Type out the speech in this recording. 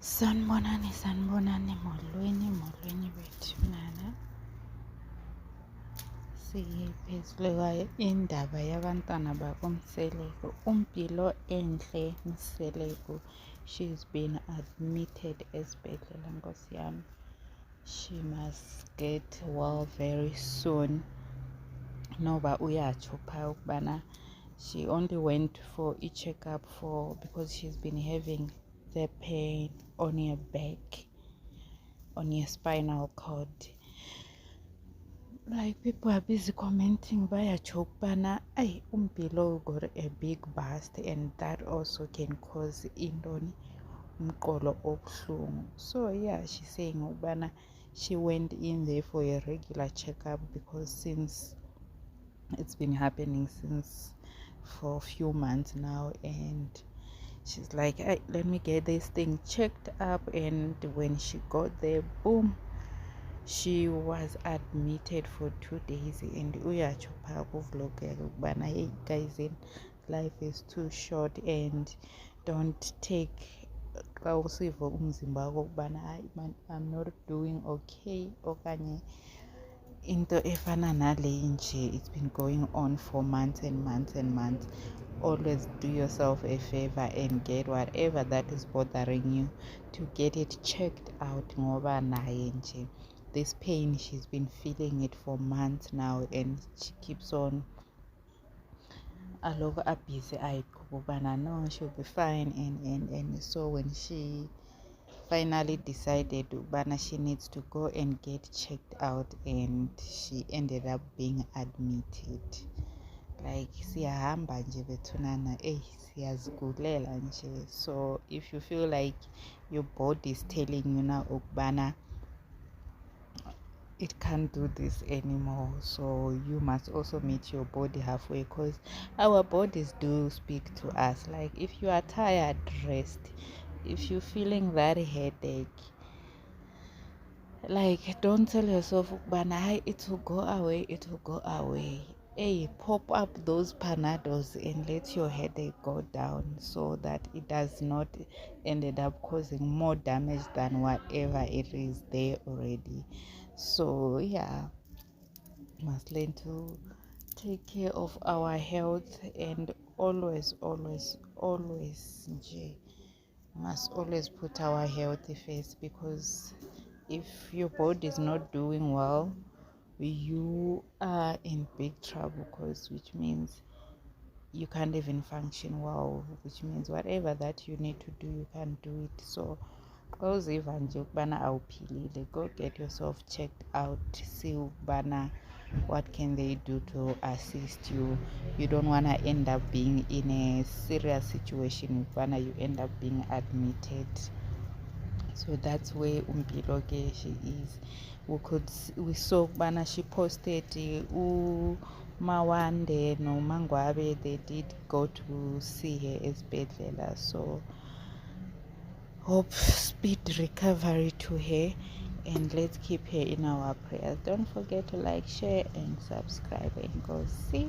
Sanibonani molweni bethu nana. Siphezulu indaba yabantwana bakoMseleko. Umpilo enhle Mseleko, she's been admitted esibhedlela nkosi yami. She must get well very soon. Noba uyatsho phaa ukubana she only went for a checkup because she's been having the pain on your back, on your spinal cord. Like people are busy commenting bayatsho ukubana ay umpilo got a big bust, and that also can cause intoni umqolo obuhlungu. So yeah, she's saying ukubana she went in there for a regular checkup because since it's been happening since for a few months now, and she's like, hey, let me get this thing checked up. And when she got there, boom, she was admitted for 2 days. And uyatsho phaa kuvlogger ukubana hey guys, life is too short and don't take xa usiva umzimba wakho ukubana hayi man, I'm not doing okay okanye into efana nale nje, it's been going on for months and months and months. Always do yourself a favor and get whatever that is bothering you to get it checked out, ngoba naye nje this pain, she's been feeling it for months now, and she keeps on aloko abhizi ayiqhubana. No, she'll be fine. And so when she finally decided ubana she needs to go and get checked out, and she ended up being admitted. Like siyahamba nje bethunana, siyazigulela nje. So if you feel like your body is telling you now ukubana it can't do this anymore, so you must also meet your body halfway, because our bodies do speak to us. Like if you are tired, rest. If you're feeling that headache, like don't tell yourself bana it will go away. Hey, pop up those Panados and let your headache go down, so that it does not ended up causing more damage than whatever it is there already. So yeah, must learn to take care of our health, and always must always put our health first, because if your body is not doing well, you are in big trouble, which means you can't even function well, which means whatever that you need to do, you can't do it. So uziva nje ukubana awuphilile, go get yourself checked out, see ukubana what can they do to assist you. You don't want to end up being in a serious situation ukubana you end up being admitted. So that's where umpilo ke she is. We saw ukubana she posted Mawande no Mangwabe, they did go to see her esibhedlela. So hope speed recovery to her, and let's keep her in our prayers. Don't forget to like, share and subscribe, and go see.